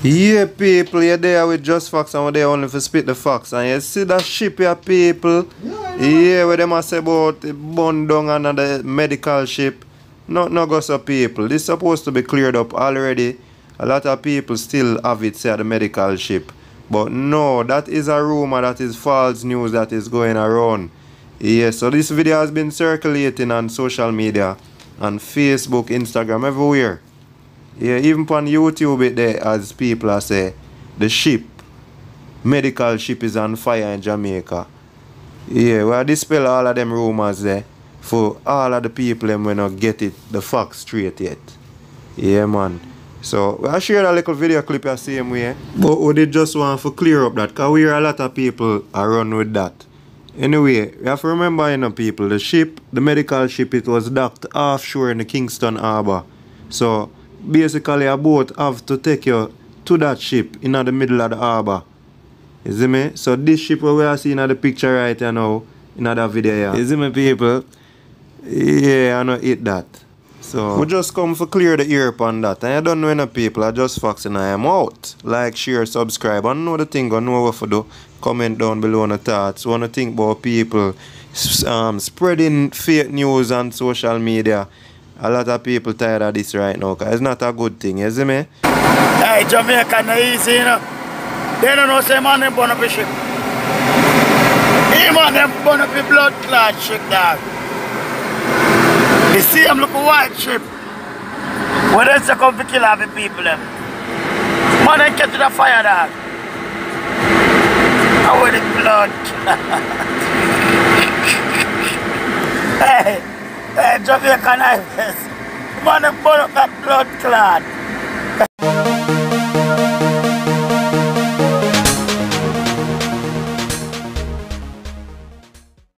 Yeah, people, you're there with Just Facts and we're there only for spit the facts. And you see that ship here, people. Yeah, where they must say about the bun down and the medical ship. No go so people. This is supposed to be cleared up already. A lot of people still have it say at the medical ship. But no, that is a rumor, that is false news that is going around. Yeah, so this video has been circulating on social media, on Facebook, Instagram, everywhere. Yeah, even on YouTube it there, as people are say, the ship, medical ship is on fire in Jamaica. Yeah, we are dispel all of them rumors there for all of the people them when not get it, the facts straight yet. Yeah, man. So, I shared a little video clip the same way. But we did just want to clear up that, because we hear a lot of people are run with that. Anyway, we have to remember, you know, people, the ship, the medical ship, it was docked offshore in the Kingston Harbour. So, basically a boat have to take you to that ship in the middle of the harbour. You see me? So this ship we are seeing in the picture right now, in that video here. You see me, people? Yeah, I know eat that. So we just come for clear the ear upon that. And I don't know any people, I just facts and I am out. Like, share, subscribe, and know the thing, and know what to do. Comment down below on the thoughts. What you think about people spreading fake news on social media. A lot of people tired of this right now, because it's not a good thing, you see me? Hey, Jamaica no easy, you know. They don't know say man them burn up a ship. Hey man them burn up a blood clot ship, dog. You see them look a white ship. When they say come to kill all the people them. Man them get to the fire, dog. And with the blood. Hey, Jamaica knives. Man them burn up that blood clot.